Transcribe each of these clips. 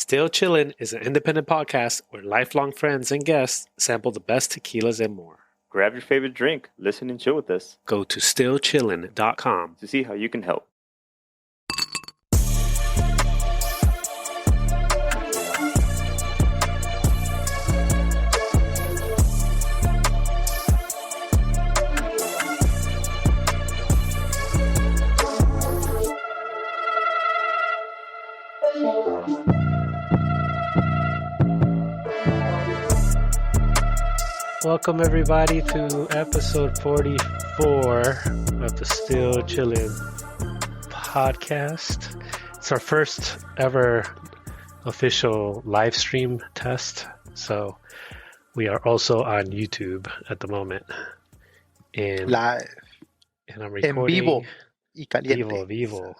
Still Chillin' is an independent podcast where lifelong friends and guests sample the best tequilas and more. Grab your favorite drink, listen and chill with us Go to stillchillin.com to see how you can help. Welcome everybody to episode 44 of the Still Chillin' podcast. It's our first ever official live stream test. So we are also on YouTube at the moment. And Live. And I'm En recording vivo y caliente. vivo.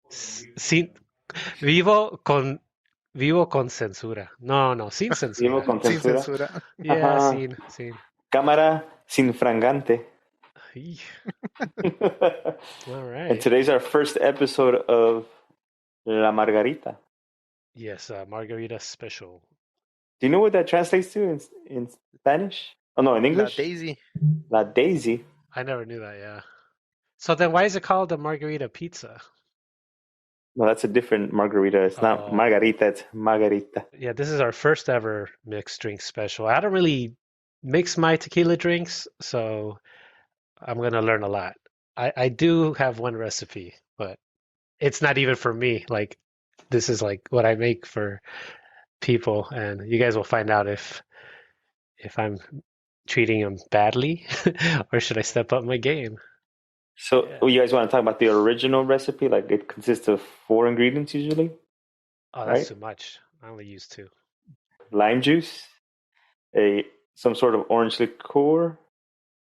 Sin, vivo con censura. No, sin censura. Vivo con Sin censura. censura. Yeah, Ajá. sin. Cámara sin frangante. Ay, all right. And today's our first episode of La Margarita. Yes, Margarita special. Do you know what that translates to in Spanish? Oh, no, in La English? Daisy. La Daisy. I never knew that, yeah. So then why is it called the Margarita pizza? No, that's a different margarita. It's not Oh. Margarita, it's Margarita. Yeah, this is our first ever mixed drink special. I don't really mix my tequila drinks, so I'm going to learn a lot. I do have one recipe, but it's not even for me. Like, this is like what I make for people, and you guys will find out if I'm treating them badly or should I step up my game. So, Yeah. you guys want to talk about the original recipe? Like, it consists of 4 ingredients usually. Oh, that's Right. too much. I only use 2. Lime juice, some sort of orange liqueur,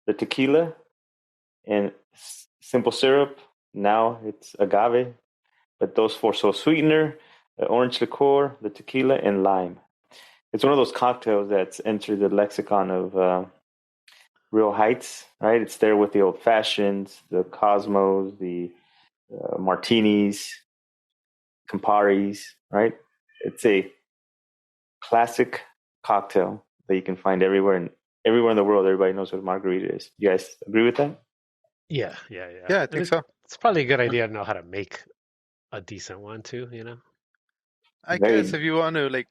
the tequila, and simple syrup. Now it's agave, but those 4: so sweetener, the orange liqueur, the tequila, and lime. It's one of those cocktails that's entered the lexicon of real heights, right? It's there with the old fashions, the Cosmos, the martinis, Camparis, right? It's a classic cocktail that you can find everywhere, and everywhere in the world. Everybody knows what a margarita is. You guys agree with that? Yeah. Yeah, I And think so. It's probably a good idea to know how to make a decent one too, you know? I Very- guess if you want to,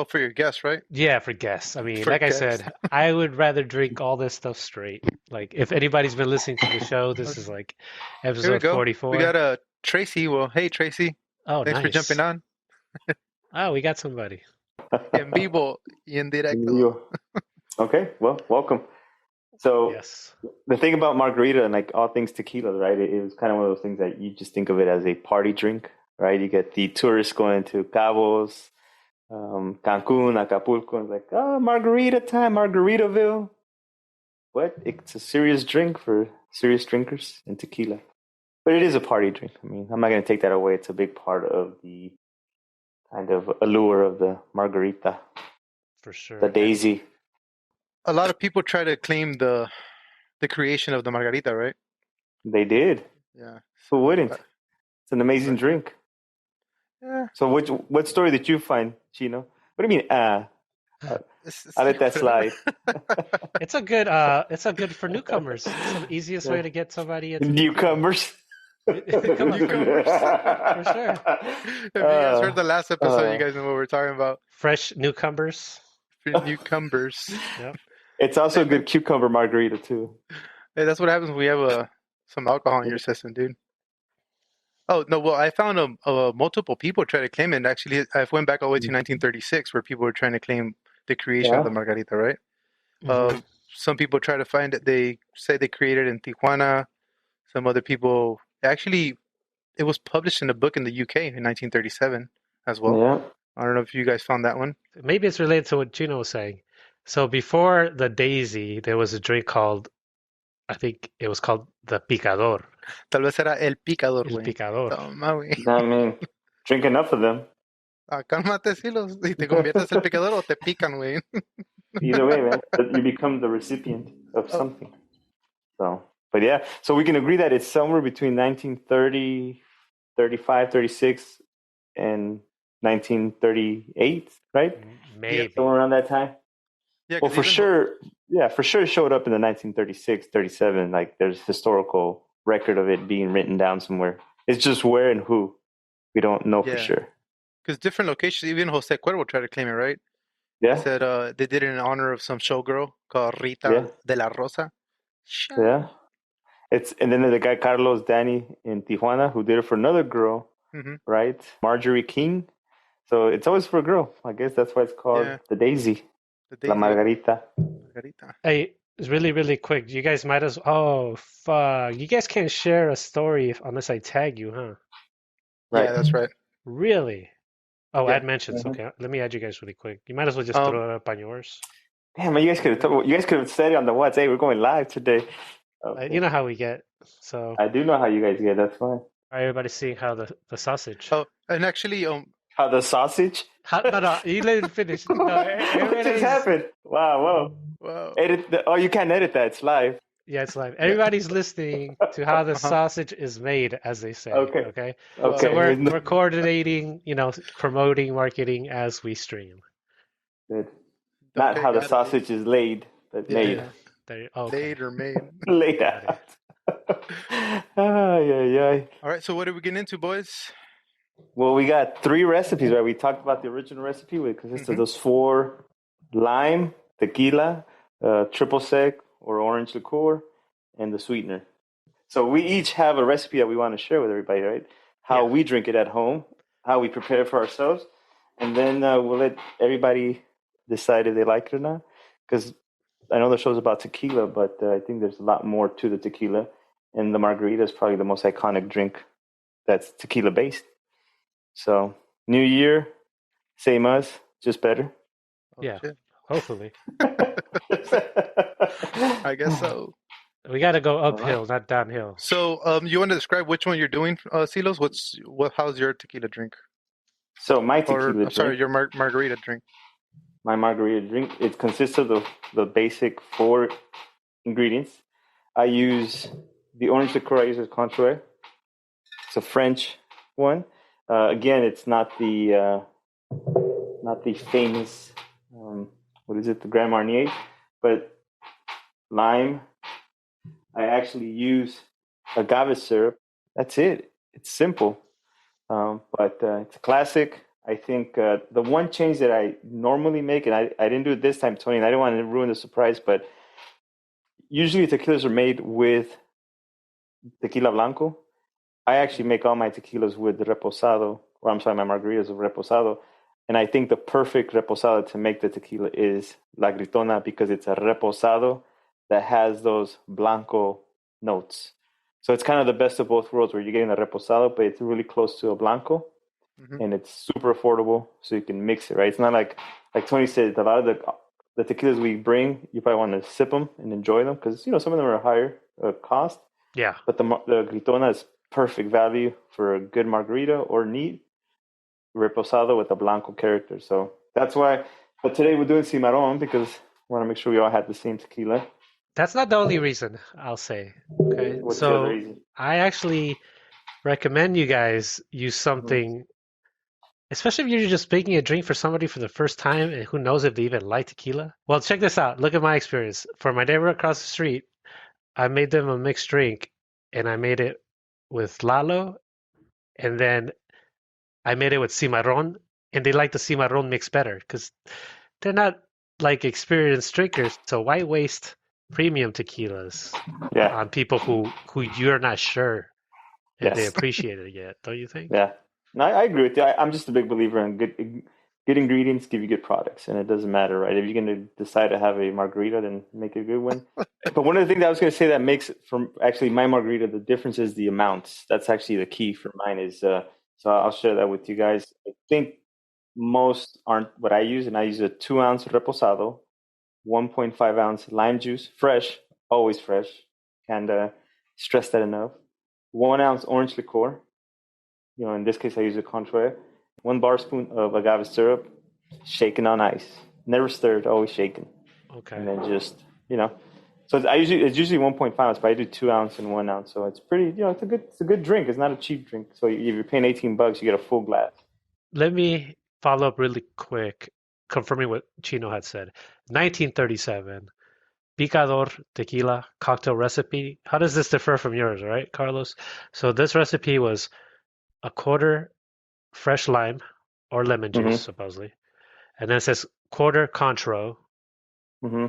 for your guests, right? Yeah, for guests. I mean, For like guests. I said, I would rather drink all this stuff straight. Like, if anybody's been listening to the show, this is like Here we episode go. 44. We got Tracy. Well, hey, Tracy. Oh, Thanks for nice. jumping on. Oh, we got somebody. En vivo y en directo. Okay, well, welcome. So Yes. the thing about margarita and like all things tequila, right? It is kind of one of those things that you just think of it as a party drink, right? You get the tourists going to Cabos, Cancun, Acapulco, and it's like, oh, margarita time, Margaritaville. But it's a serious drink for serious drinkers and tequila. But it is a party drink. I mean, I'm not going to take that away. It's a big part of the kind of allure of the margarita, For sure. the daisy. A lot of people try to claim the creation of the margarita, right? They did. Yeah. Who wouldn't? It's an amazing drink. Yeah. So what story did you find, Chino? What do you mean, It's I let that slide. It's a good for newcomers. It's the easiest way to get somebody into Newcomers. Newcomers, for sure. If you guys heard the last episode, you guys know what we're talking about. Fresh newcomers. Newcomers. Yep. It's also a good cucumber margarita, too. Hey, that's what happens when we have some alcohol in your system, dude. Oh, no, well, I found multiple people try to claim it. Actually, I went back all the way to 1936 where people were trying to claim the creation of the margarita, right? Mhm. Some people try to find it. They say they created it in Tijuana. Some other people... Actually, it was published in a book in the UK in 1937 as well. Yeah. I don't know if you guys found that one. Maybe it's related to what Gino was saying. So before the Daisy, there was a drink called, I think it was called the Picador. Tal vez era el picador, El güey. Picador. Toma, güey. I mean, drink enough of them. Cálmate, si te conviertes el picador o te pican, güey. Either way, man, you become the recipient of something. So, but yeah, so we can agree that it's somewhere between 1930, 35, 36, and 1938, right? Yeah, Maybe. Somewhere around that time. yeah, Well, because even for sure it showed up in the 1936, 37. Like there's historical record of it being written down somewhere. It's just where and who. We don't know for yeah, sure. because different locations, even Jose Cuervo tried to claim it, right? He Yeah, said they did it in honor of some showgirl called yeah, Rita de la Rosa. yeah. And then there's the guy Carlos Danny in Tijuana who did it for another girl, Mm-hmm. right? Marjorie King. So it's always for a girl. I guess that's why it's called Yeah, the Daisy, the La Daisy Margarita. Margarita. Hey, it's really, really quick. You guys might as oh fuck. You guys can't share a story unless I tag you, huh? Right. Yeah, that's right. Really? Oh, Yeah. add mentions. Mhm. Okay, let me add you guys really quick. You might as well just Um, throw it up on yours. Damn, man, you guys could have said it on the WhatsApp. Hey, we're going live today. You Okay. know how we get. So, I do know how you guys get. That's fine. everybody's seeing how the sausage. oh, and actually, How the sausage? How, no, no, you let it finish. No, What just everybody's. happened? Wow, whoa. well, Oh, you can't edit that. It's live. Yeah, it's live. yeah, Everybody's listening to how the uh-huh. sausage is made, as they say. Okay. Okay, so Well, Okay. we're coordinating, promoting, marketing as we stream. Good. Not okay, how the got it, dude. sausage is laid, but Yeah, made. Yeah, there. Okay, laid or made. Laid got it. out. Ay, ay, ay. All right, so what are we getting into, boys? Well, we got 3 recipes, right? We talked about the original recipe, which consists of Mm-hmm. those 4 lime, tequila, triple sec or orange liqueur, and the sweetener. So we each have a recipe that we want to share with everybody, right? How Yeah, we drink it at home, how we prepare it for ourselves, and then we'll let everybody decide if they like it or not. Because I know the show's about tequila, but I think there's a lot more to the tequila, and the margarita is probably the most iconic drink that's tequila based. So, new year, same us, just better. Oh yeah. shit, Hopefully, I guess so. we got to go All right. uphill, not downhill. So, you want to describe which one you're doing, Silos? How's your tequila drink? So, my Or tequila I'm sorry, drink, your margarita drink. my margarita drink, it consists of the basic 4 ingredients. I use the orange liqueur I use is Contour. It's a French one. Again, it's not the famous what is it, the Grand Marnier, but lime. I actually use agave syrup. That's it. It's simple, but it's a classic. I think the one change that I normally make, and I didn't do it this time, Tony, and I didn't want to ruin the surprise, but usually tequilas are made with tequila blanco. I actually make all my tequilas with the reposado, or I'm sorry, my margaritas with reposado. And I think the perfect reposado to make the tequila is La Gritona because it's a reposado that has those blanco notes. So it's kind of the best of both worlds where you're getting a reposado, but it's really close to a blanco Mm-hmm. and it's super affordable. So you can mix it, right? It's not like Tony said, a lot of the tequilas we bring, you probably want to sip them and enjoy them because, some of them are higher cost. Yeah, But the Gritona is perfect value for a good margarita or neat reposado with a blanco character. So that's why. But today we're doing cimarron because we want to make sure we all had the same tequila. that's not the only reason, I'll say. Okay, What's the other so reason? I actually recommend you guys use Mhm. something, especially if you're just making a drink for somebody for the first time and who knows if they even like tequila. Well, check this out. Look at my experience. For my neighbor across the street, I made them a mixed drink and I made it with Lalo and then I made it with Cimarron and they like the Cimarron mix better because they're not like experienced drinkers. So why waste premium tequilas Yeah. on people who you're not sure if they Yes. appreciate it yet, don't you think? Yeah. No, I agree with you. I'm just a big believer in good ingredients give you good products, and it doesn't matter, right? If you're going to decide to have a margarita, then make a good one. But one of the things I was going to say that makes from actually my margarita the difference is the amounts. That's actually the key for mine. Is so I'll share that with you guys. I think most aren't what I use, and I use a 2-ounce reposado, 1.5-ounce lime juice, fresh, always fresh. Can't stress that enough. 1-ounce orange liqueur. In this case, I use a Contraire. 1 bar spoon of agave syrup, shaken on ice. Never stirred, always shaken. And Okay. then just, you know. So it's usually 1.5 ounce, but I do 2 ounce and 1 ounce. So it's pretty, it's a good drink. It's not a cheap drink. So if you're paying $18, you get a full glass. let me follow up really quick, confirming what Chino had said. 1937, Picador tequila cocktail recipe. How does this differ from yours, right, Carlos? So this recipe was a quarter fresh lime or lemon juice, Mm-hmm. supposedly. And then it says quarter Contro Mm-hmm.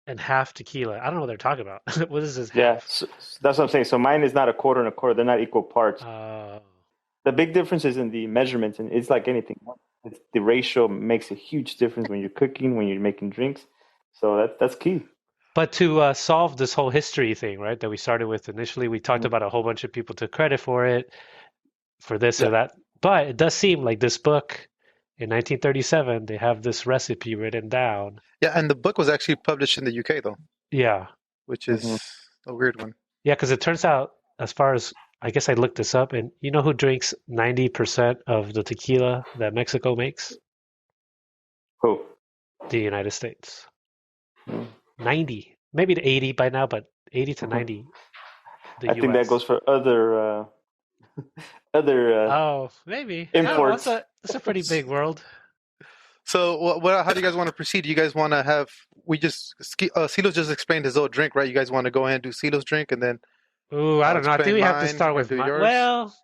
and half tequila. I don't know what they're talking about. What is this Yeah, half? so that's what I'm saying. So mine is not a quarter and a quarter; they're not equal parts. Uh, The big difference is in the measurements, and it's like anything. The ratio makes a huge difference when you're cooking, when you're making drinks. So that's key. but to solve this whole history thing, right, that we started with initially, we talked Mhm. about a whole bunch of people took credit for it, for this or Yeah. that. But it does seem like this book in 1937, they have this recipe written down. Yeah, and the book was actually published in the UK though, Yeah. which Hmm. is a weird one. Yeah, because it turns out, as far as I guess I looked this up, and you know who drinks 90% of the tequila that Mexico makes? Cool. The United States. Mm-hmm. 90, maybe to 80 by now, but 80 to 90, the I think that US. goes for other Oh, maybe. I don't know. imports. It's a pretty big world. So, how do you guys want to proceed? You guys want to have Silo's just explained his own drink, right? You guys want to go ahead and do Silo's drink, and then Ooh, I I'll don't know. I think explain we have to mine start or with do my. yours. Well,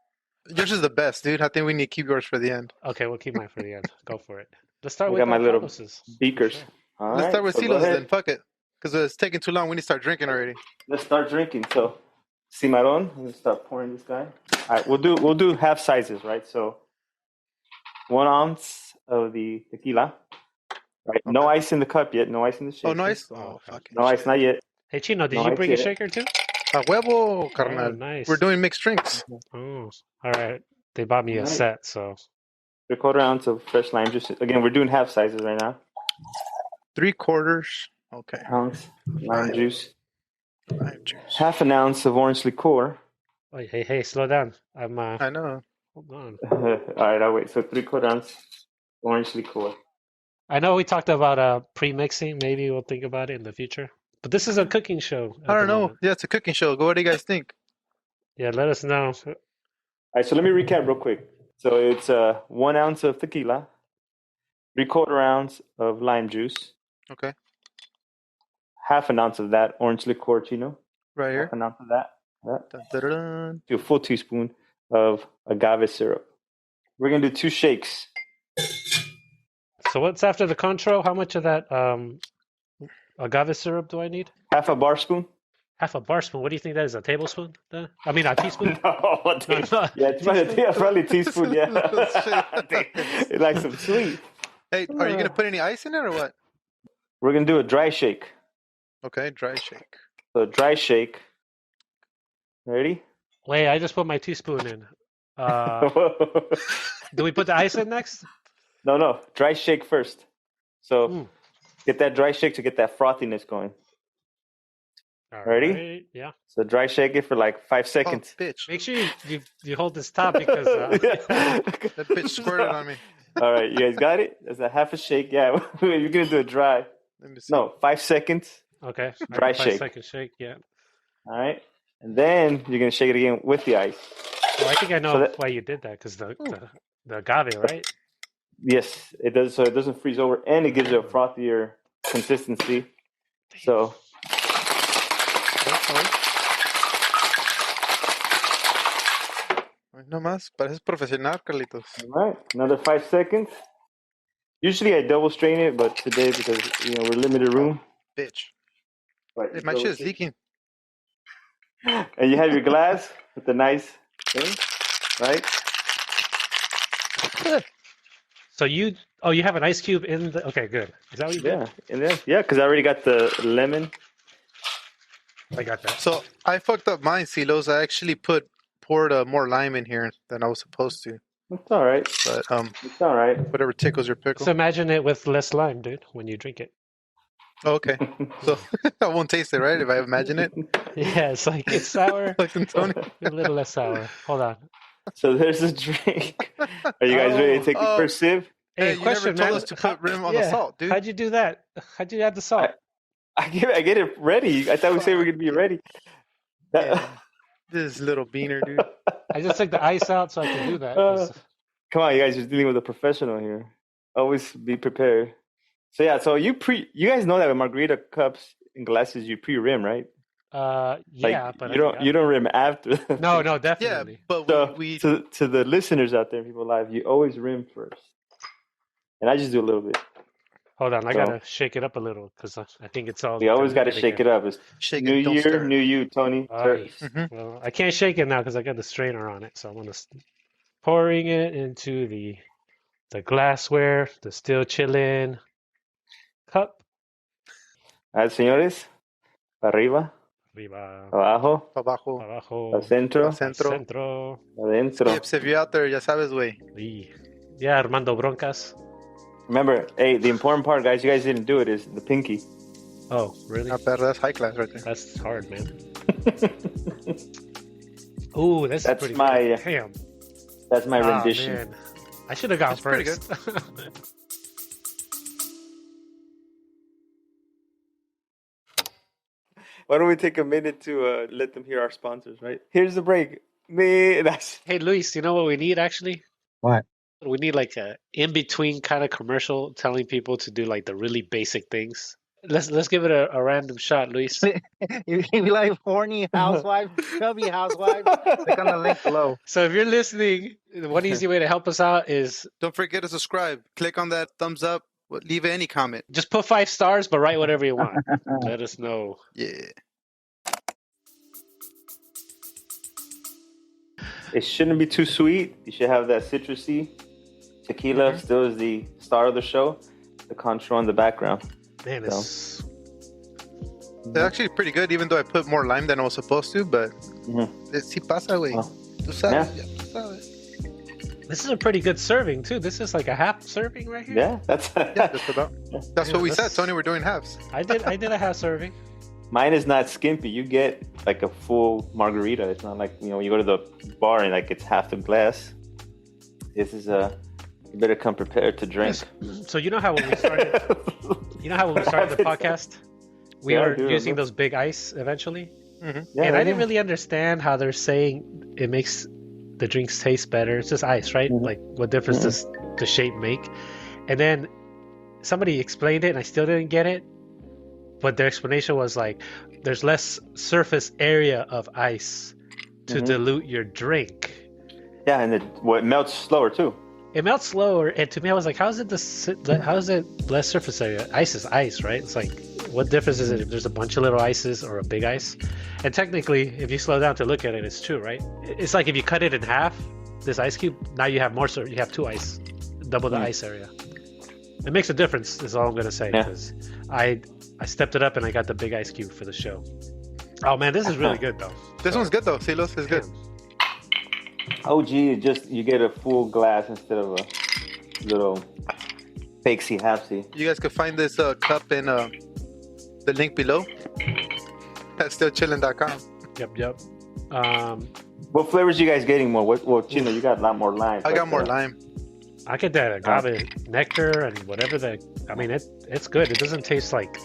Yours is the best, dude. I think we need to keep yours for the end. okay, we'll keep mine for the end. Go for it. Let's start We with got my little Carlos's. For beakers. sure. All Let's right, start with so go Silo's then. ahead. Fuck it, because it's taking too long. We need to start drinking already. Let's start drinking. So, cimarron. Let's start pouring this guy. All right, we'll do half sizes, right? So, 1 ounce of the tequila. Right. No Okay. ice in the cup yet. No ice in the Oh, shaker. nice. Oh, Oh, okay. fucking No ice, shit. not yet. Hey, Chino, did No you ice bring a yet. shaker too? A huevo, Oh, carnal. We're nice. doing mixed drinks. Oh, all right. They bought me All a right. set, so 3/4 ounce of fresh lime juice. Again, we're doing half sizes right now. 3/4. Okay. Ounce lime Lime, juice. lime juice. Half an ounce of orange liqueur. wait, hey, slow down. I'm I know. hold on. All right, I'll wait. So 3/4 ounce orange liqueur. I know we talked about pre-mixing. Maybe we'll think about it in the future. But this is a cooking show I at the don't know. moment. Yeah, it's a cooking show. What do you guys think? Yeah, let us know. All right, so let me recap real quick. So it's 1 ounce of tequila, 3/4 ounce of lime juice, Okay. half an ounce of that orange liqueur chino, Right half here. an ounce of that, Dun, dun, dun, dun. to a full teaspoon of agave syrup. We're gonna do 2 shakes. So what's after the Contro? How much of that agave syrup do I need? Half a bar spoon. Half a bar spoon. What do you think that is? A tablespoon? I mean, a teaspoon? No, No, no, yeah, it's probably a teaspoon. Yeah, Little shit. it likes some sweet. Hey, are you gonna put any ice in it or what? We're gonna do a dry shake. Okay, dry shake. So dry shake. Ready? Wait, I just put my teaspoon in. Do we put the ice in next? No, dry shake first. So Mm. get that dry shake to get that frothiness going. All Ready? right, yeah. So dry shake it for like 5 Oh, seconds. bitch. Make sure you hold this top because That bitch squirted on me. All right, you guys got it? That's a half a shake. Yeah, you're gonna do a dry. Let me see. No, 5 seconds. okay. Dry 5 shake. second shake, yeah. All right, and then you're gonna shake it again with the ice. Oh, I think I know So that- why you did that because the agave, right? Yes, it does. So it doesn't freeze over, and it gives it a frothier consistency. So No más. Pareces profesional, Carlitos. all right, another 5 seconds. Usually I double strain it, but today because we're limited room. Bitch. Right, Hey, my shit is leaking. And you have your glass with the nice thing, right? So you have an ice cube in the. Okay, good. Is that what you did? Yeah, and then because I already got the lemon. I got that. So I fucked up mine, Silos. I actually poured more lime in here than I was supposed to. It's all right. But It's all right. whatever tickles your pickle. So imagine it with less lime, dude, when you drink it. Oh, okay. So I won't taste it, right? If I imagine it. Yeah, it's like it's sour, Like Tony. a little less sour. Hold on. So there's a drink. Are you guys ready to take the first sip? Hey, Hey, you question, never told man. us to put rim on the Yeah, salt, dude. how'd you do that? How'd you add the salt? I get it ready. I thought we said we are gonna be ready. Yeah. This little beaner, dude. I just took the ice out so I can do that. 'cause Come on, you guys are dealing with a professional here. Always be prepared. So yeah, so you guys know that with margarita cups and glasses you pre-rim, right? Yeah, Like but I you forgot. don't rim after. No, no, Yeah, definitely. but So we to the listeners out there, people live, you always rim first, and I just do a little bit. Hold on, I So gotta shake it up a little because I think it's all we always got to diluted shake again. it up. It's shake new it, don't year, stir new you, Tony. Aye. it. Well, I can't shake it now because I got the strainer on it, so I'm gonna pouring it into the glassware, the still chillin cup. Señores, arriba, Arriba, abajo, Abajo, al abajo, al centro, al centro. centro. adentro. Tips, if you're out there, ya sabes, güey. Yeah, Armando Broncas. Remember, hey, the important part, guys, you guys didn't do it, is the pinky. Oh, really? Not bad. That's high class right there. That's hard, man. Ooh, that's That's pretty my good. Damn. that's my Ah, rendition. man. I should have gone That's pretty first. Why don't we take a minute to let them hear our sponsors, right? Here's the break. Me, that's Hey, Luis, you know what we need actually? What? We need like a in-between kind of commercial telling people to do like the really basic things. Let's give it a random shot, Luis. You be like horny housewife, chubby housewife. Click on the link below. So if you're listening, one easy way to help us out is Don't forget to subscribe. Click on that thumbs up. Leave any comment. just put 5 stars, but write whatever you want. Let us know. Yeah. it shouldn't be too sweet. You should have that citrusy. Tequila still is the star of the show. The contour in the background. Man, it's It's actually pretty good, even though I put more lime than I was supposed to, but sí pasa, güey. Oh. Tú sabes, Yeah. ya tú sabes. this is a pretty good serving too. This is like a half serving right here. Yeah, that's Yeah, just about. That's Yeah, what we said, that's- Tony. We're doing halves. I did a half serving. Mine is not skimpy. You get like a full margarita. It's not like you go to the bar and like it's half the glass. This is you better come prepared to drink. So you know how when we started the podcast, we Yeah, I were do using remember. those big ice eventually, Yeah, and I yeah. didn't really understand how they're saying it makes the drinks taste better. It's just ice, right? Like what difference does the shape make? And then somebody explained it, and I still didn't get it. But their explanation was like, there's less surface area of ice to dilute your drink. Yeah, and it melts slower too. It melts slower, and to me, I was like, how is it less surface area? Ice is ice, right? It's like, what difference is it if there's a bunch of little ices or a big ice? And technically, if you slow down to look at it, it's true, right? It's like if you cut it in half, this ice cube, now you have more, you have 2 ice, double the ice area. It makes a difference, is all I'm gonna say, Yeah. because I stepped it up and I got the big ice cube for the show. Oh man, this is really good though. This one's good, though. Silos is good. Oh, gee, you get a full glass instead of a little fakesy halfsy. You guys can find this cup in the link below at stillchillin.com. Yep. What flavors you guys getting more? Well, Chino, you got a lot more lime. I got more lime. I get that agave nectar and whatever it's good. It doesn't taste like.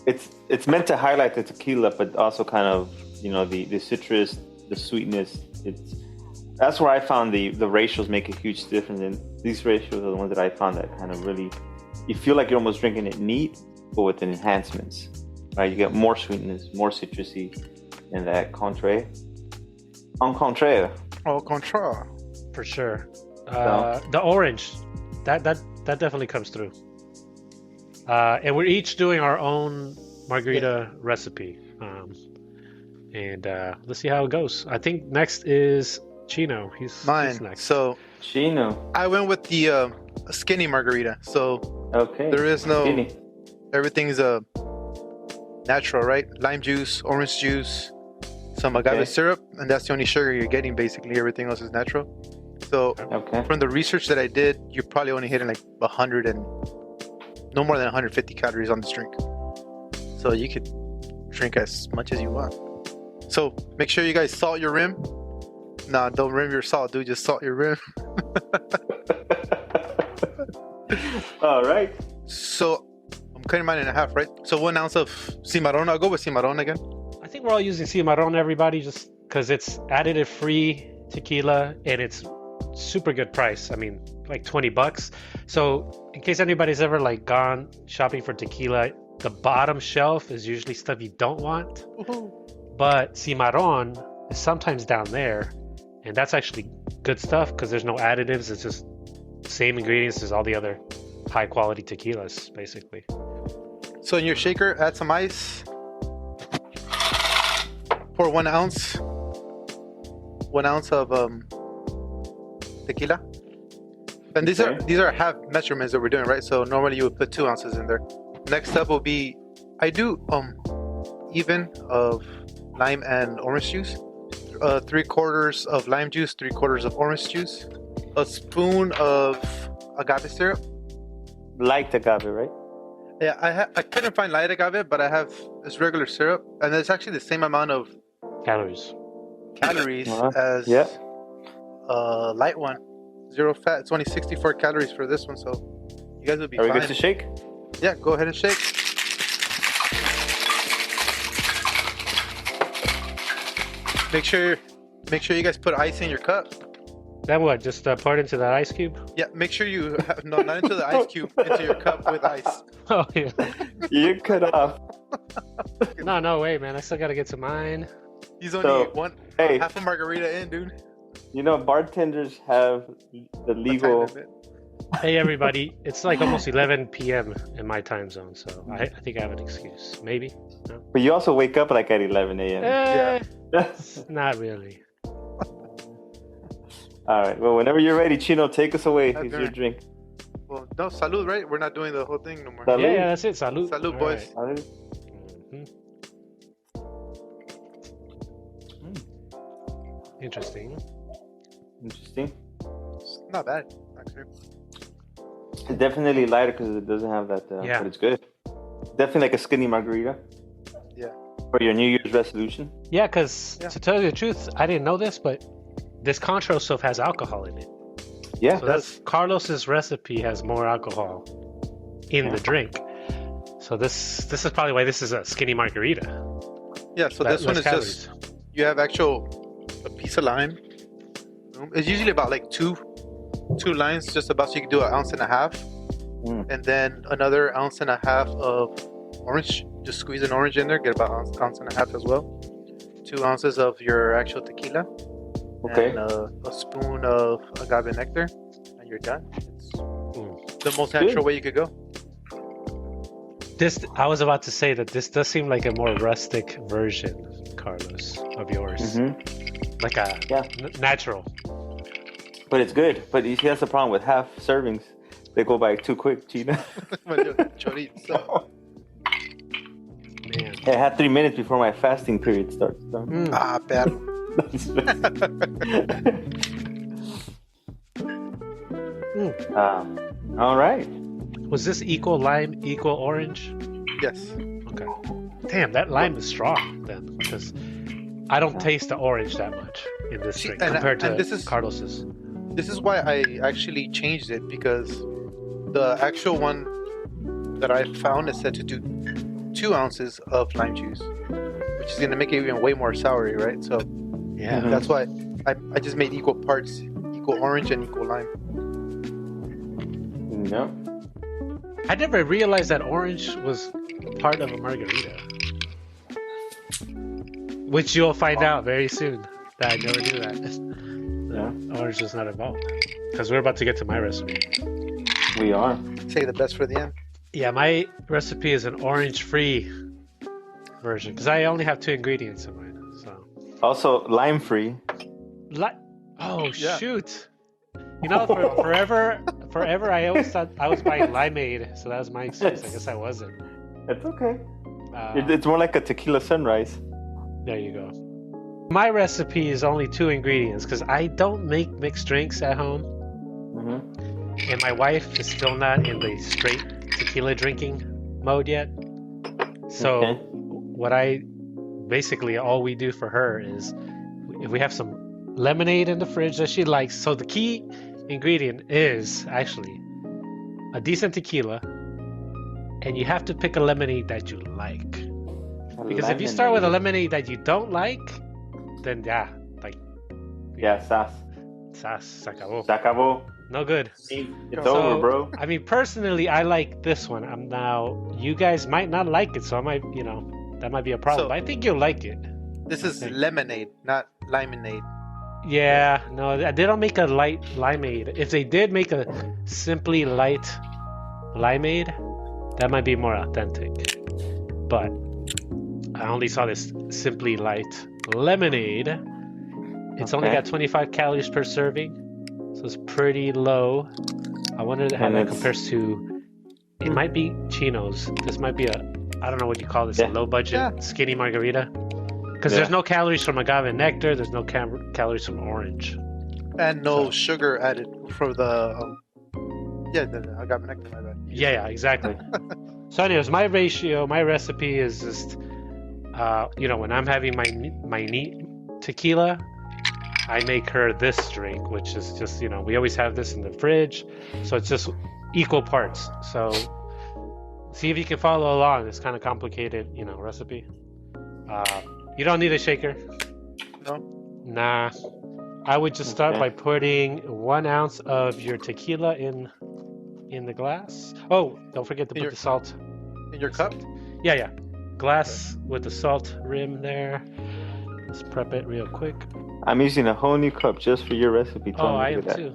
It's meant to highlight the tequila, but also kind of the citrus, the sweetness. That's where I found the ratios make a huge difference. And these ratios are the ones that I found that kind of really, you feel like you're almost drinking it neat, but with enhancements. Right, you get more sweetness, more citrusy, and that contraire. En contraire. Au contraire. For sure. The orange, that definitely comes through. And we're each doing our own margarita recipe. And let's see how it goes. I think next is Chino. He's Mine. next. So Chino. I went with the skinny margarita. So Okay. there is no, Skinny. everything's natural, right? Lime juice, orange juice, some agave Okay. syrup, and that's the only sugar you're getting. Basically, everything else is natural. So Okay. from the research that I did, you're probably only hitting like 100 and no more than 150 calories on this drink. So you could drink as much as you want. So make sure you guys salt your rim. Nah, don't rim your salt, dude. Just salt your rim. All right. So I'm cutting mine in half, right? So 1 ounce of cimarron. I'll go with cimarron again. I think we're all using cimarron, everybody, just because it's additive-free tequila and it's super good price. I mean, like $20. So in case anybody's ever like gone shopping for tequila, the bottom shelf is usually stuff you don't want. But Cimarron is sometimes down there, and that's actually good stuff because there's no additives. It's just the same ingredients as all the other high quality tequilas, basically. So in your shaker, add some ice. Pour 1 ounce. 1 ounce of tequila. And these are half measurements that we're doing, right? So normally you would put 2 ounces in there. Next up will be, I do even of lime and orange juice. 3/4 of lime juice, 3/4 of orange juice, a spoon of agave syrup. Light agave, right? Yeah, I couldn't find light agave, but I have this regular syrup, and it's actually the same amount of Calories. as Yeah. light one. 0 fat. It's only 64 calories for this one, so you guys will be Are we fine. good to shake? Yeah, go ahead and shake. Make sure you guys put ice in your cup. Then what? Just pour it into that ice cube? Yeah, make sure you have, no, not into the ice cube, into your cup with ice. Oh, yeah. You cut off. No way, man. I still got to get to mine. He's only hey. half a margarita in, dude. You know, bartenders have the legal. Time limit. Hey, everybody. It's like almost 11 p.m. in my time zone, so I think I have an excuse. Maybe? No? But you also wake up like at 11 a.m. Not really. All right. Well, whenever you're ready, Chino, take us away. Here's your drink. Well, no, salud, right? We're not doing the whole thing no more. Salud. Yeah, that's it. Salud. Salud, All boys. right. Salud. Interesting. Interesting. It's not bad, actually. It's definitely lighter because it doesn't have that, but it's good. Definitely like a skinny margarita. Yeah. For your New Year's resolution. Yeah, because to tell you the truth, I didn't know this, but this Contro stuff has alcohol in it. Yeah. So that's Carlos's recipe has more alcohol in the drink. So this is probably why this is a skinny margarita. Yeah, so this one is calories. just, you have a piece of lime. It's usually about like two limes, just about, so you can do 1.5 ounces. And then another 1.5 ounces of orange. Just squeeze an orange in there, get about 1.5 ounces as well. 2 ounces of your actual tequila. Okay. And a spoon of agave nectar, and you're done. It's the most natural way you could go. I was about to say that this does seem like a more rustic version, Carlos, of yours. Like a natural. But it's good. But you see, that's the problem with half servings. They go by too quick, Chino. Chorizo. Man. I had 3 minutes before my fasting period starts. So. Bad. All right. Was this equal lime, equal orange? Yes. Okay. Damn, that lime is strong then, because I don't taste the orange that much in this drink compared to Carlos's. This is why I actually changed it, because the actual one that I found is said to do 2 ounces of lime juice, which is going to make it even way more soury, right? So yeah, that's why I just made equal parts, equal orange and equal lime. No. I never realized that orange was part of a margarita, which you'll find out very soon. That I never knew that. Orange was not involved, because we're about to get to my recipe. We are. Say the best for the end. Yeah, my recipe is an orange-free version, because I only have 2 ingredients in mine. So Also lime-free. Shoot! You know, forever, I always thought I was buying limeade, so that was my excuse. I guess I wasn't. It's okay. It's more like a tequila sunrise. There you go. My recipe is only 2 ingredients, because I don't make mixed drinks at home. And my wife is still not in the straight tequila drinking mode yet. So what all we do for her is, if we have some lemonade in the fridge that she likes. So the key ingredient is actually a decent tequila, and you have to pick a lemonade that you like. Because if you start with a lemonade that you don't like, then sass. Se acabó. Se acabó. No good. It's So, over, bro. I mean, personally, I like this one. You guys might not like it, so I might, that might be a problem. So- But I think you'll like it. This is Thanks. lemonade, not limonade. Yeah, no, they don't make a light limeade. If they did make a simply light limeade, that might be more authentic. But I only saw this simply light lemonade. It's only Okay. got 25 calories per serving, so it's pretty low. I wondered how And that it's- compares to. It might be Chino's. This might be I don't know what you call this, a Yeah. low budget Yeah. skinny margarita. Because Yeah. there's no calories from agave nectar, there's no calories from orange. And no So- sugar added for the the agave nectar, my bad. Yeah, exactly. So, anyways, my recipe is just, when I'm having my neat tequila, I make her this drink, which is just, we always have this in the fridge, so it's just equal parts. So, see if you can follow along. It's kind of complicated, recipe. You don't need a shaker. No? Nah. I would just start Okay. by putting 1 ounce of your tequila in the glass. Oh, don't forget to In put your- the salt. In your cup? Yeah. Glass with the salt rim there. Let's prep it real quick. I'm using a whole new cup just for your recipe, Tony. Oh, I am Look at that. too.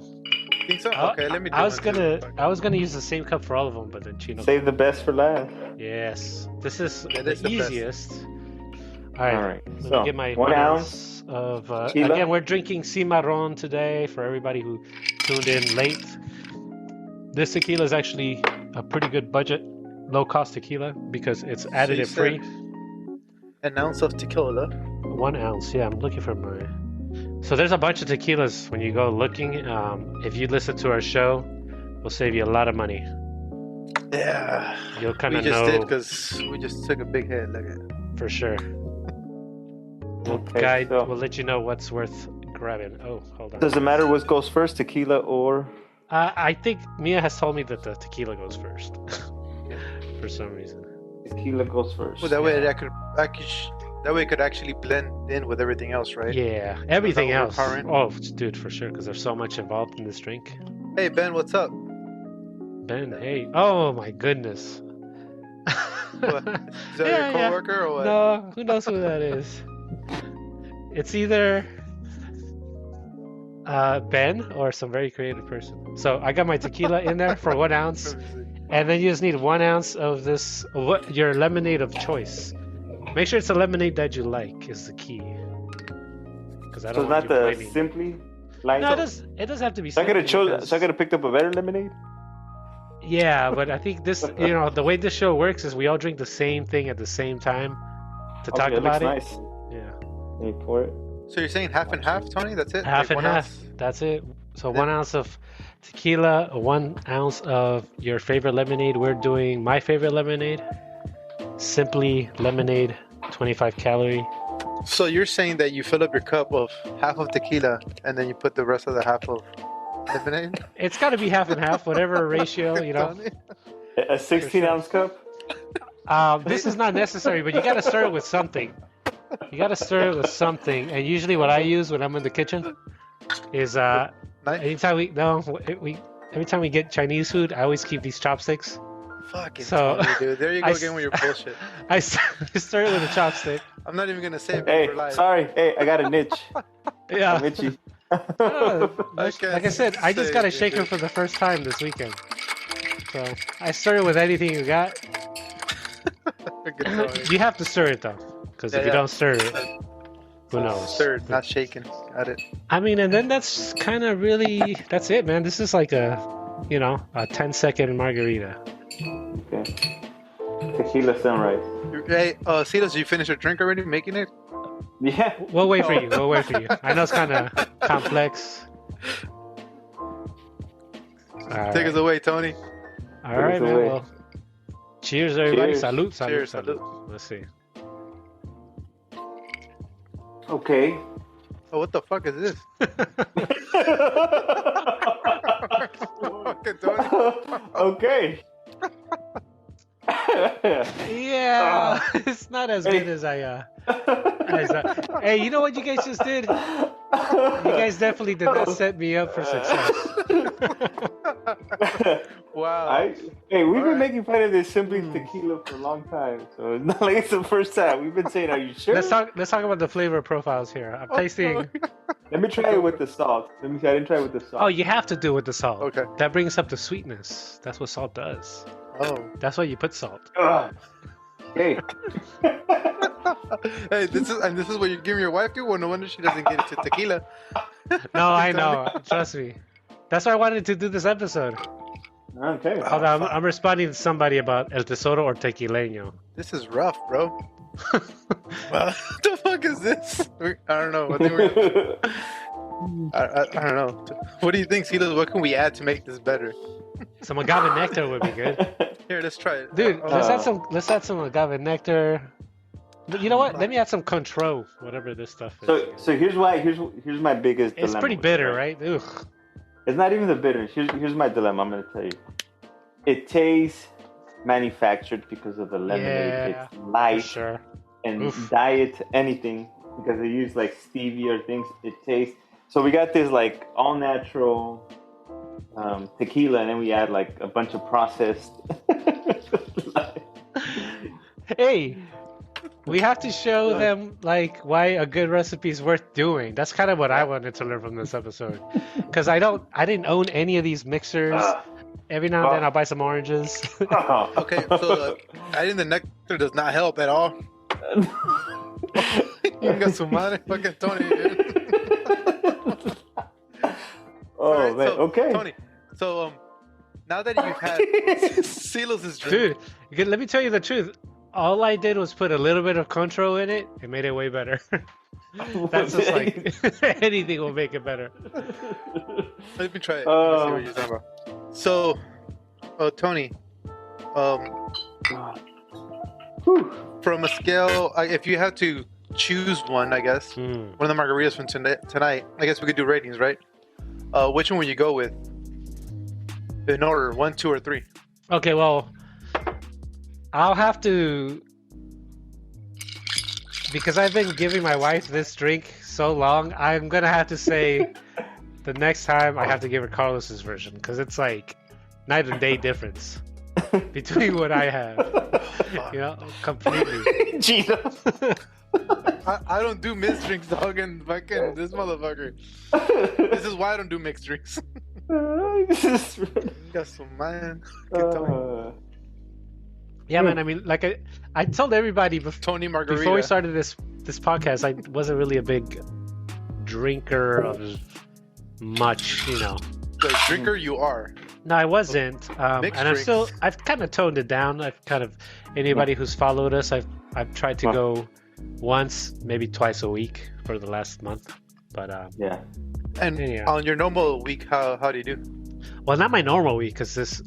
Think so? I- Okay, let me do I was one too. gonna use the same cup for all of them, but then Chino. Save the best for last. Yes, this is Yeah, the that's the best. easiest. All right. All right. Let So, me get my 1 ounce. of tequila. again. We're drinking Cimarron today for everybody who tuned in late. This tequila is actually a pretty good budget, low cost tequila because it's you additive free. An ounce of tequila. 1 ounce. Yeah, I'm looking for my. So there's a bunch of tequilas when you go looking. If you listen to our show, we'll save you a lot of money. Yeah. You'll kind We of just know did because we just took a big hit. Look at it. for sure. Okay, so We'll let you know what's worth grabbing. Oh, hold on. does it matter what goes first, tequila or? I think Mia has told me that the tequila goes first. For some reason. Tequila goes first. Well, that way it could actually blend in with everything else, right? Yeah, everything else. overpowering? Oh, dude, for sure, because there's so much involved in this drink. Hey Ben, what's up? Ben, hey. Oh my goodness. What? Is that Yeah, your coworker or what? No, who knows who that is? It's either Ben or some very creative person. So I got my tequila in there for 1 ounce, and then you just need 1 ounce of your lemonade of choice. Make sure it's a lemonade that you like is the key. Because I So don't it's want not you the blaming. simply light. No, it does have to be. So I could have simply chose. because- So I could have picked up a better lemonade. Yeah, but I think this, the way this show works is we all drink the same thing at the same time to talk Okay, about it. looks nice. Yeah, Let me pour it. So you're saying half and half, Tony? That's it? half Like and 1 half. ounce? That's it. So 1 ounce of tequila, 1 ounce of your favorite lemonade. We're doing my favorite lemonade, Simply Lemonade, 25 calorie. So you're saying that you fill up your cup of half of tequila and then you put the rest of the half of lemonade? It's got to be half and half, whatever ratio, you know. Tony? A 16-ounce cup. This is not necessary, but you got to stir it with something. You got to stir it with something, and usually what I use when I'm in the kitchen is Knife? anytime every time we get Chinese food, I always keep these chopsticks. Fucking So- Tony, dude. There you go I again with your bullshit. I stir it with a chopstick. I'm not even gonna say it Hey, for life. sorry. Hey, I got an itch. Yeah. I'm itchy. Like I said, I just got a shaker for the first time this weekend. So I stir it with anything you got. Fucking Tony. You have to stir it though, because if Yeah, you yeah. don't stir it, who knows? Stirred, not shaken. Got it. I mean, and then that's kind of really that's it, man. This is like a 10-second margarita. Okay. Tequila sunrise. Hey, Celos, did you finish your drink already? Making it? Yeah. We'll wait for you. We'll wait for you. I know it's kind of complex. All Take us away, Tony. All Take right, us man. away. Well, cheers, everybody. Cheers. Salud, salud, Cheers, salud. salud. Let's see. Okay. Oh, what the fuck is this? Fucking Tony. Okay. Yeah, it's not as good as hey, you know what you guys just did? You guys definitely did not set me up for success. Wow. We've been making fun of this simply tequila for a long time, so it's not like it's the first time. We've been saying, "Are you sure?" Let's talk about the flavor profiles here. I'm tasting. Let me try it with the salt. I didn't try it with the salt. Oh, you have to do it with the salt. Okay. That brings up the sweetness. That's what salt does. Oh. That's why you put salt. Hey. Hey, this is what you're giving your wife to? Well, no wonder she doesn't get into tequila. No, I know. Trust me. That's why I wanted to do this episode. Okay. Hold on, I'm responding to somebody about El Tesoro or Tequileño. This is rough, bro. What the fuck is this? I don't know. I think I don't know. What do you think, Silas? What can we add to make this better? Some agave nectar would be good. Here, let's try it. Dude, let's add some agave nectar. You know what? Let me add some Contro, whatever this stuff is. So here's my biggest dilemma. It's pretty bitter, right? Ugh. It's not even the bitterness. Here's my dilemma. I'm gonna tell you. It tastes manufactured because of the lemonade. Yeah, it's light for sure. and diet anything because they use like stevia or things. It tastes. So we got this like all natural tequila, and then we add like a bunch of processed. Hey, we have to show them like why a good recipe is worth doing. That's kind of what I wanted to learn from this episode, because I didn't own any of these mixers. Every now and then I'll buy some oranges. Okay, so adding the nectar does not help at all. Inga su madre, fucking Tony, dude. Right, man. So, okay. Tony, so now that you've had Silas' drink, Dude, let me tell you the truth. All I did was put a little bit of Contro in it. It made it way better. That's just like anything will make it better. let me try it. Let me see what you're talking about. So, Tony, from a scale, if you had to choose one, I guess, one of the margaritas from tonight, I guess we could do ratings, right? Which one would you go with? In order, 1, 2, or 3? Okay, well, I'll have to, because I've been giving my wife this drink so long, I'm gonna have to say the next time I have to give her Carlos's version, because it's like night and day difference between what I have. You know, completely. Jesus. I don't do mixed drinks, dog, and fucking this motherfucker. This is why I don't do mixed drinks. Got some man. Yeah, man. I mean, like I told everybody Tony Margarita. before we started this podcast, I wasn't really a big drinker of much, you know. The drinker you are. No, I wasn't, and I've kind of toned it down. Anybody who's followed us, I've tried to go once, maybe twice a week for the last month. But yeah. And anyhow. On your normal week, how do you do? Well, not my normal week, because this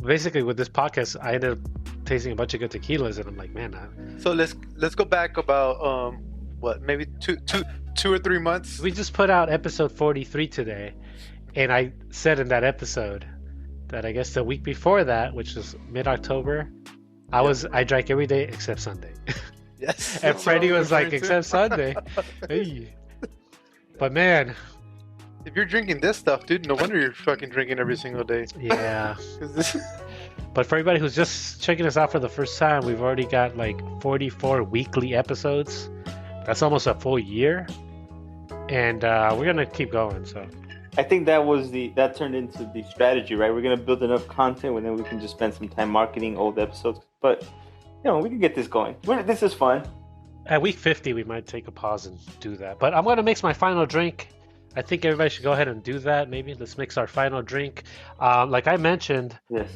basically with this podcast, I ended up tasting a bunch of good tequilas, and I'm like, man. So let's go back about maybe two or 3 months. We just put out episode 43 today, and I said in that episode that I guess the week before that, which was mid-October, I drank every day except Sunday. Yes. And Freddie was like, except Sunday. Hey. But man, if you're drinking this stuff, dude, no wonder you're fucking drinking every single day. Yeah. But for everybody who's just checking us out for the first time, we've already got like 44 weekly episodes. That's almost a full year. And we're going to keep going, so. I think that turned into the strategy, right? We're gonna build enough content, and then we can just spend some time marketing old episodes. But we can get this going. This is fun. At week 50, we might take a pause and do that. But I'm gonna mix my final drink. I think everybody should go ahead and do that. Maybe let's mix our final drink. Like I mentioned, yes,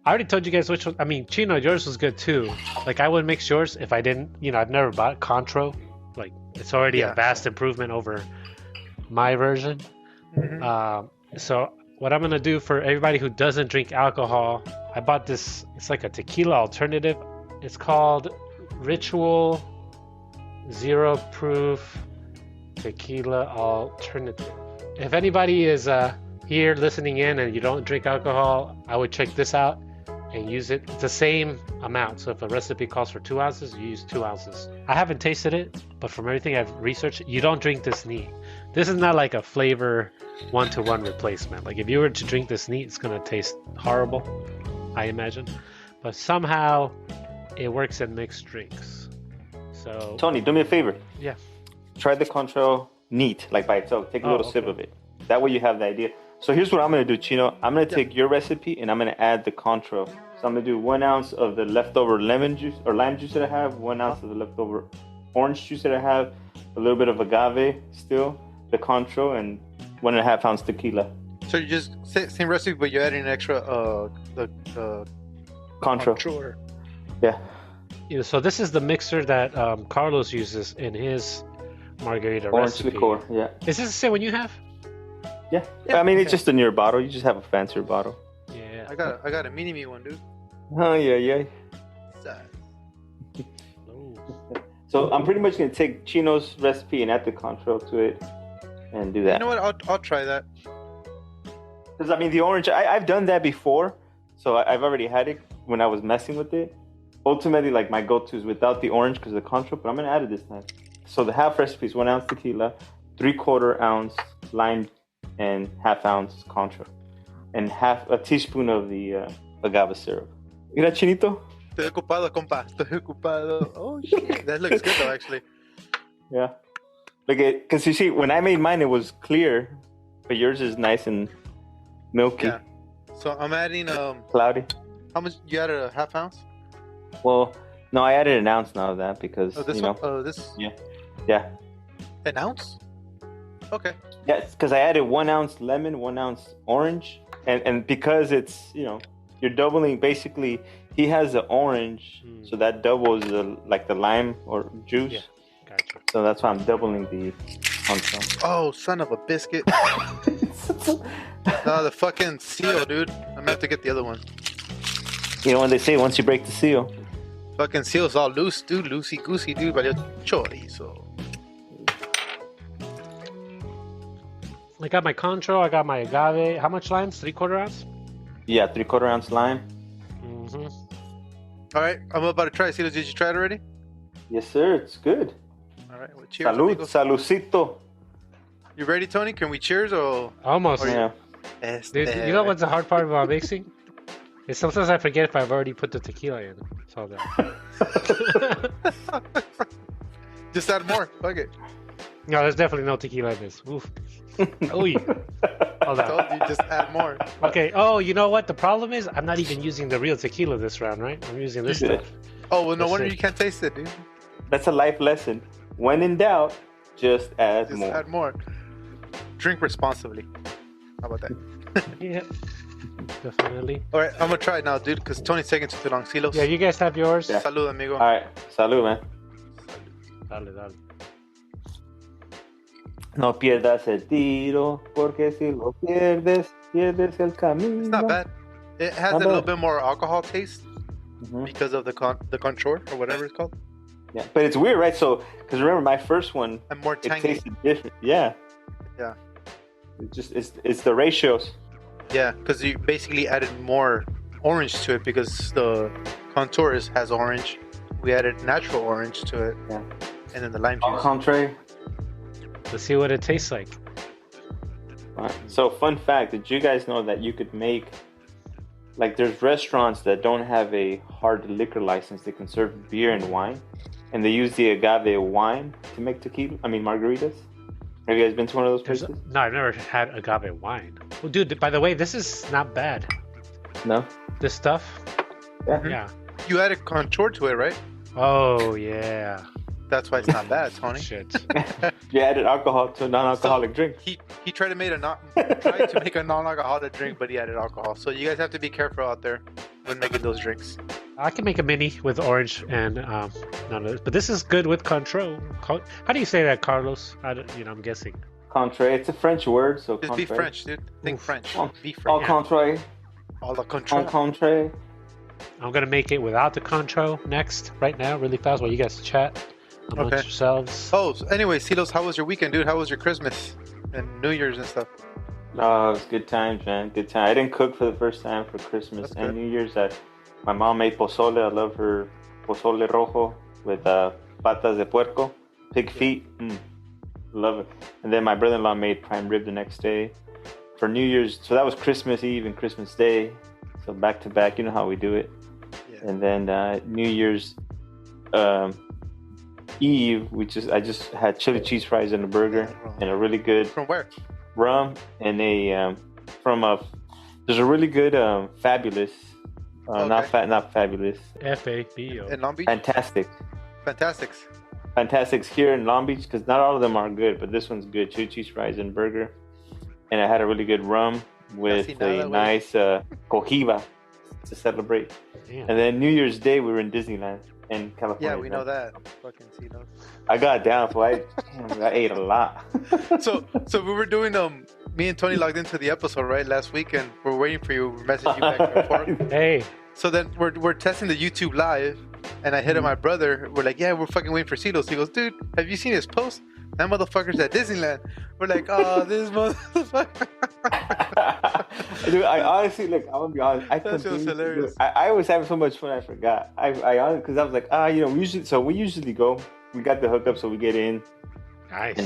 I already told you guys which one. I mean, Chino, yours was good too. Like I would mix yours if I didn't. I've never bought Contro. Like it's already a vast improvement over my version. Mm-hmm. So what I'm gonna do for everybody who doesn't drink alcohol, I bought this. It's like a tequila alternative. It's called Ritual Zero Proof Tequila Alternative. If anybody is here listening in and you don't drink alcohol, I would check this out. and use it. It's the same amount. So if a recipe calls for 2 ounces, you use 2 ounces. I haven't tasted it, but from everything I've researched, you don't drink this neat. This is not like a flavor one-to-one replacement. Like if you were to drink this neat, it's gonna taste horrible, I imagine. But somehow it works in mixed drinks. So Tony, do me a favor. yeah. Try the Contro neat, like by itself. Take a little sip of it. That way you have the idea. So here's what I'm going to do, Chino. I'm going to take your recipe and I'm going to add the Contro. So I'm going to do 1 ounce of the leftover lemon juice or lime juice that I have, 1 ounce of the leftover orange juice that I have, a little bit of agave still, the Contro, and 1.5 ounce tequila. So you just same recipe, but you're adding an extra the Contro. Contro. Yeah, so this is the mixer that Carlos uses in his margarita Orange recipe. liqueur, yeah. Is this the same one you have? Yeah. I mean, it's just a newer bottle. You just have a fancier bottle. Yeah. I got a mini me one, dude. Oh, yeah. Oh. So I'm pretty much going to take Chino's recipe and add the Contro to it and do that. You know what? I'll try that. Because, I mean, the orange, I've done that before. So I've already had it when I was messing with it. Ultimately, like, my go-to is without the orange because of the Contro, but I'm going to add it this time. So the half recipe is 1 ounce tequila, 3/4 ounce lime, and 1/2 ounce Contro. And half a teaspoon of the agave syrup. Mira, Chinito? Estoy ocupado, compa. Estoy ocupado. Oh, shit. That looks good, though, actually. Yeah. Because you see, when I made mine, it was clear, but yours is nice and milky, Yeah. So I'm adding, cloudy. how much? You added a 1/2 ounce? Well, no, I added 1 ounce now of that because, Oh, this you know. one? Oh, this? Yeah. An ounce? Okay. Yeah, because I added 1 ounce lemon, 1 ounce orange. And because it's, you know, you're doubling, basically, he has the orange, so that doubles the lime or juice. Yeah, gotcha. So that's why I'm doubling the Contro. Oh, son of a biscuit. No, the fucking seal, dude. I'm gonna have to get the other one. You know when they say once you break the seal. Fucking seal's all loose, dude. Loosey goosey, dude. Valió chorizo. I got my Contro, I got my agave. How much limes? 3/4 ounce? Yeah, 3/4 ounce lime. Mm-hmm. All right, I'm about to try. Silas, did you try it already? Yes, sir. It's good. All right, well, cheers. Salud, amigos. salucito. You ready, Tony? Can we cheers or? Almost. Yeah. Dude, you know what's the hard part about mixing? Is sometimes I forget if I've already put the tequila in. So that. Just add more. Fuck it. No, there's definitely no tequila in this. Oof. Ooh. Hold I told on. you, just add more. Okay. Oh, you know what? The problem is I'm not even using the real tequila this round, right? I'm using this stuff. Oh, well, no That's wonder it. you can't taste it, dude. That's a life lesson. When in doubt, just add Just more. add more. Drink responsibly. How about that? Yeah. Definitely. All right, I'm gonna try it now, dude, because Tony's taking too long. Silos. Yeah, you guys have yours. Yeah. Salud, amigo. All right. Salud, man. Dale, dale. No pierdas el tiro, porque si lo pierdes, pierdes el camino. It's not bad. It has Not a little bad. bit more alcohol taste Mhm. because of the contour or whatever it's called, Yeah, but it's weird, right? So, because remember, my first one, and more it tangy. tasted different. Yeah. Yeah. It's the ratios. Yeah, because you basically added more orange to it because the contour has orange. We added natural orange to it. Yeah. And then the lime Au juice. contraire. Let's see what it tastes like. Right. So, fun fact: did you guys know that you could make, like, there's restaurants that don't have a hard liquor license. They can serve beer and wine, and they use the agave wine to make tequila. I mean, margaritas. Have you guys been to one of those places? No, I've never had agave wine. Well, dude, by the way, this is not bad. No. This stuff. Yeah. Yeah. You added contour to it, right? Oh, yeah. That's why it's not bad, Tony. Shit. You added alcohol to a non-alcoholic drink. He tried to make a non-alcoholic drink, but he added alcohol. So you guys have to be careful out there when making those drinks. I can make a mini with orange and none of this. But this is good with Contro. How do you say that, Carlos? I'm guessing. Contraire. It's a French word, so Just be contraire. French, dude. Think Oof. French. Be Au French. contraire. All the Au control. contraire. I'm going to make it without the Contro next, right now, really fast, while you guys chat amongst Okay. yourselves. Oh, so anyway, Silos, how was your weekend, dude? How was your Christmas and New Year's and stuff? Oh, it was good times, man. Good time. I didn't cook for the first time for Christmas That's and good. New Year's. My mom made pozole. I love her pozole rojo with patas de puerco, pig feet. Love it. And then my brother-in-law made prime rib the next day for New Year's. So that was Christmas Eve and Christmas Day. So back to back, you know how we do it. Yeah. And then New Year's Eve, I just had chili cheese fries and a burger and a really good from where rum and there's a really good Fabulous, not Fabulous, FABO in Long Beach. Fantastics here in Long Beach, because not all of them are good, but this one's good. Chili cheese fries and burger, and I had a really good rum with a nice cohiba to celebrate. Damn. And then New Year's Day we were in Disneyland in California. Yeah, we know that. Fucking see those. I got down, so I ate a lot. so we were doing me and Tony logged into the episode right last week, and we're waiting for you. Message you back and forth. Hey. So then we're testing the YouTube live, and I hit up my brother. We're like, yeah, we're fucking waiting for Celos. He goes, dude, have you seen his post? That motherfucker's at Disneyland. We're like, oh, this motherfucker. Dude, I honestly, look, I'm gonna be honest. That was hilarious. I was having so much fun, I forgot. I honestly, because I was like, we usually go. We got the hookup, so we get in. Nice.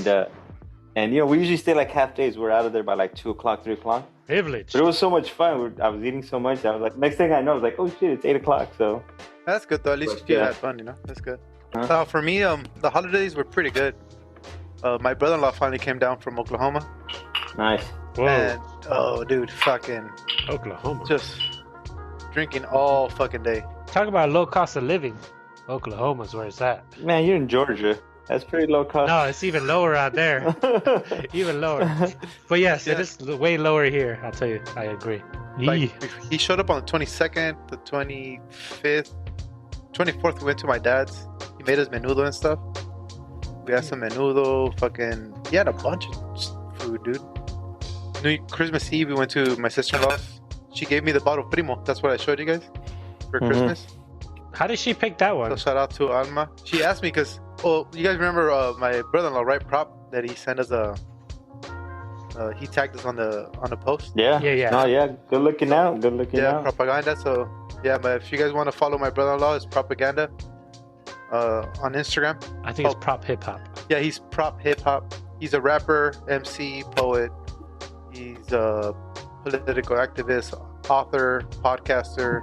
And we usually stay like half days. We're out of there by like 2:00, 3:00. Privilege. But it was so much fun. I was eating so much. I was like, next thing I know, I was like, oh shit, it's 8:00. So that's good though. At least you had fun, That's good. For me, the holidays were pretty good. My brother-in-law finally came down from Oklahoma. Nice. Whoa. And dude, fucking Oklahoma. Just drinking all fucking day. Talk about low cost of living. Oklahoma's where it's at. Man, you're in Georgia. That's pretty low cost. No, it's even lower out there. Even lower. But yes, it is way lower here. I'll tell you. I agree. Like, he showed up on the 22nd, the 25th, 24th. We went to my dad's. He made us menudo and stuff. We had some menudo. Fucking, he had a bunch of food, dude. Christmas Eve, we went to my sister-in-law's. She gave me the bottle Primo. That's what I showed you guys for Christmas. How did she pick that one? So shout out to Alma. She asked me because, you guys remember my brother-in-law, right? Prop that he sent us he tagged us on the post. Yeah. Oh yeah. Good looking out. Yeah, propaganda. So yeah, but if you guys want to follow my brother-in-law, it's propaganda on Instagram. I think it's Prop Hip Hop. Yeah, he's Prop Hip Hop. He's a rapper, MC, poet. He's a political activist, author, podcaster.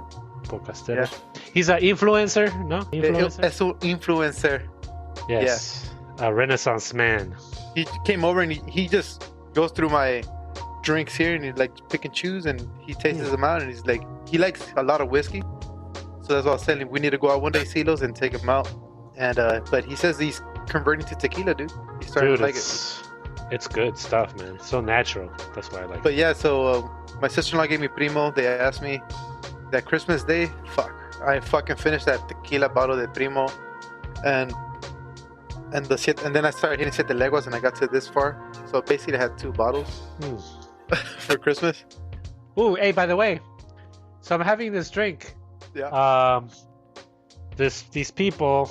Yeah. He's an influencer, no? Influencer? Es un influencer. Yes. Yeah. A Renaissance man. He came over and he just goes through my drinks here and he like pick and choose and he tastes them out and he's like, he likes a lot of whiskey. So that's what I was telling him. We need to go out one day, Silos, and take him out. And but he says he's converting to tequila, dude. He's starting to like it. It's good stuff, man. It's so natural. That's why I like it. But yeah, so my sister-in-law gave me Primo. They asked me that Christmas Day, I fucking finished that tequila bottle de Primo, and then I started hitting Siete Leguas, and I got to this far. So basically, I had 2 bottles for Christmas. Ooh, hey, by the way, so I'm having this drink. Yeah. These people.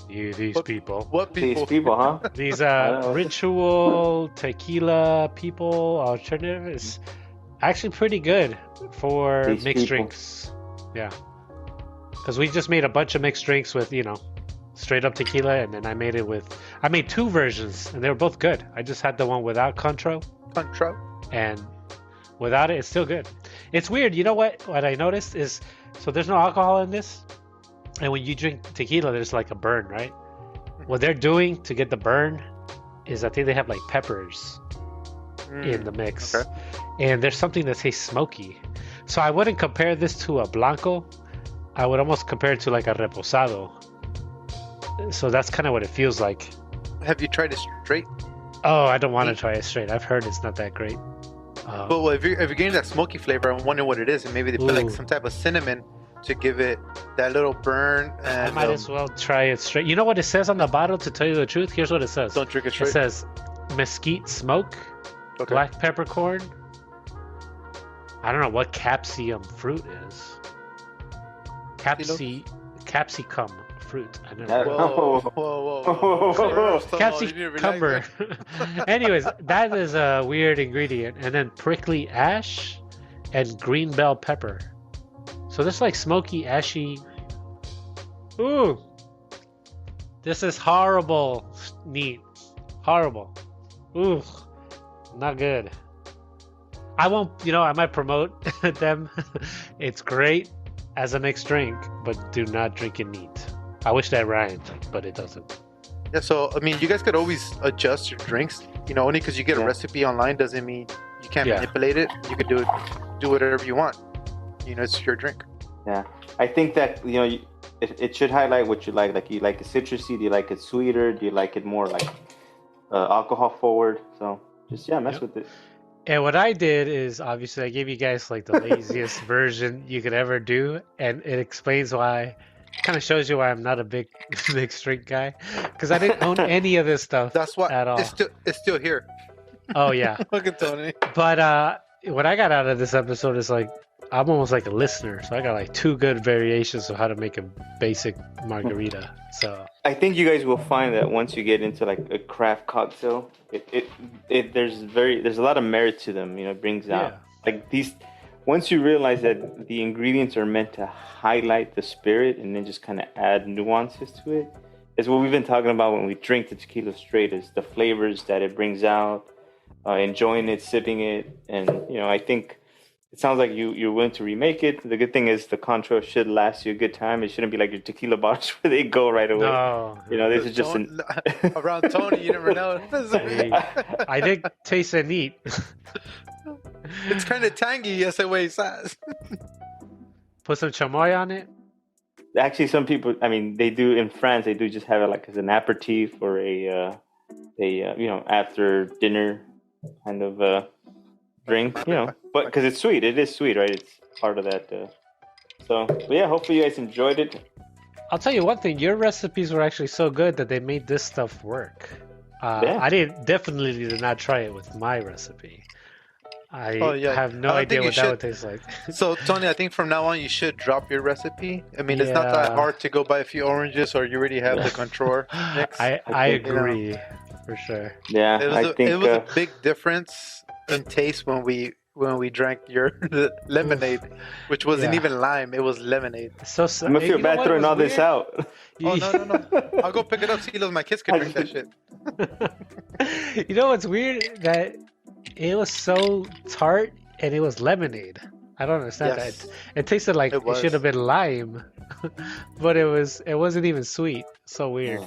These people. What people? These people, huh? These ritual tequila people alternative is actually pretty good for These mixed people. drinks. Yeah. Because we just made a bunch of mixed drinks with, straight up tequila, and then I made 2 versions, and they were both good. I just had the one without Contro. And without it, it's still good. It's weird. You know what I noticed is, so there's no alcohol in this, and when you drink tequila, there's like a burn, right? What they're doing to get the burn is I think they have like peppers in the mix. Okay. And there's something that tastes smoky. So I wouldn't compare this to a Blanco. I would almost compare it to like a Reposado. So that's kind of what it feels like. Have you tried it straight? Oh, I don't want to try it straight. I've heard it's not that great. But well, if you're getting that smoky flavor, I'm wondering what it is. And maybe they put like some type of cinnamon to give it that little burn. And I might as well try it straight. You know what it says on the bottle, to tell you the truth? Here's what it says. Don't drink it straight. It says mesquite smoke, black peppercorn. I don't know what capsicum fruit is. Capsicum fruit. I don't know. Whoa. Capsicumber. Anyways, that is a weird ingredient. And then prickly ash and green bell pepper. So this like smoky, ashy. Ooh, this is horrible. Neat, horrible. Ooh, not good. I won't. I might promote them. It's great as a mixed drink, but do not drink it neat. I wish that rhymed, but it doesn't. Yeah, so I mean, you guys could always adjust your drinks. Only because you get a recipe online doesn't mean you can't manipulate it. You could do whatever you want. It's your drink. Yeah, I think that it should highlight what you like. Like, you like it citrusy? Do you like it sweeter? Do you like it more like alcohol forward? So just mess with it. And what I did is, obviously, I gave you guys like the laziest version you could ever do, and it explains why. Kind of shows you why I'm not a big mixed drink guy, because I didn't own any of this stuff. That's why at all. It's still here. Oh yeah. Look at Tony. But what I got out of this episode is like I'm almost like a listener, so I got like 2 good variations of how to make a basic margarita. So I think you guys will find that once you get into like a craft cocktail, there's a lot of merit to them. It brings out like these. Once you realize that the ingredients are meant to highlight the spirit and then just kind of add nuances to it, is what we've been talking about when we drink the tequila straight, is the flavors that it brings out, enjoying it, sipping it. And, I think it sounds like you're willing to remake it. The good thing is the Contro should last you a good time. It shouldn't be like your tequila bottles where they go right away. No. This is just around Tony, you never know. I did taste it neat. It's kind of tangy, as the way it says. Put some chamoy on it. Actually, some people, they do in France. They do just have it like as an aperitif or a after dinner kind of drink. But because it's sweet, it is sweet, right? It's part of that. But yeah, hopefully you guys enjoyed it. I'll tell you one thing: your recipes were actually so good that they made this stuff work. I definitely did not try it with my recipe. I have no idea what that would taste like. So, Tony, I think from now on you should drop your recipe. It's not that hard to go buy a few oranges, or you already have the control mix. I agree, for sure. Yeah, it was a big difference in taste when we drank your lemonade, which wasn't even lime; it was lemonade. So I'm gonna feel bad throwing all this out. Oh no! I'll go pick it up. See, my kids can drink that shit. You know what's weird? That it was so tart and it was lemonade. I don't understand that. It tasted like it should have been lime, but it wasn't even sweet. So weird.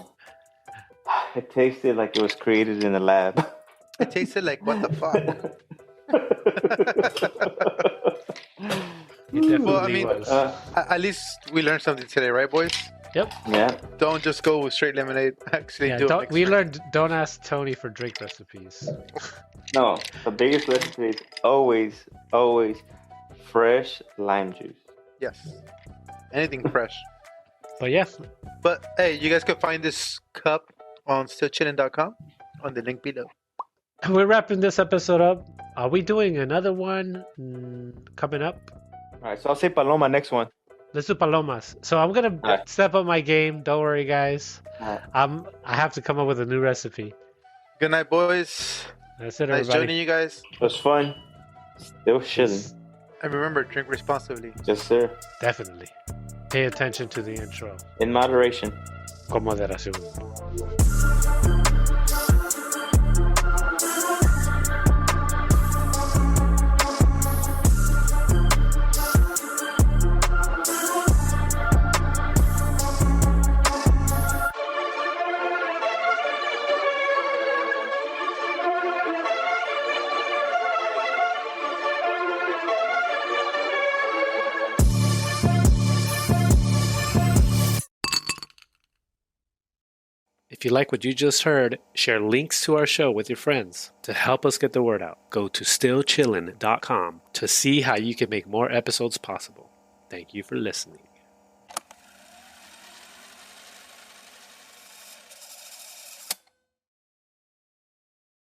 It tasted like it was created in a lab. It tasted like what the fuck. It definitely was. At least we learned something today, right, boys? Yep. Yeah. Don't just go with straight lemonade. Actually, we learned. Don't ask Tony for drink recipes. No, the biggest recipe is always fresh lime juice. Yes. Anything fresh. But yeah. But hey, you guys can find this cup on stillchillin.com on the link below. We're wrapping this episode up. Are we doing another one coming up? All right, so I'll say Paloma next one. Let's do Palomas. So I'm gonna step up my game. Don't worry, guys. I have to come up with a new recipe. Good night, boys. That's it, nice everybody. joining you guys. It was fun. Still chilling. And remember, drink responsibly. Yes, sir. Definitely. Pay attention to the intro. In moderation. Con moderación. If you like what you just heard, share links to our show with your friends. To help us get the word out, go to stillchillin.com to see how you can make more episodes possible. Thank you for listening.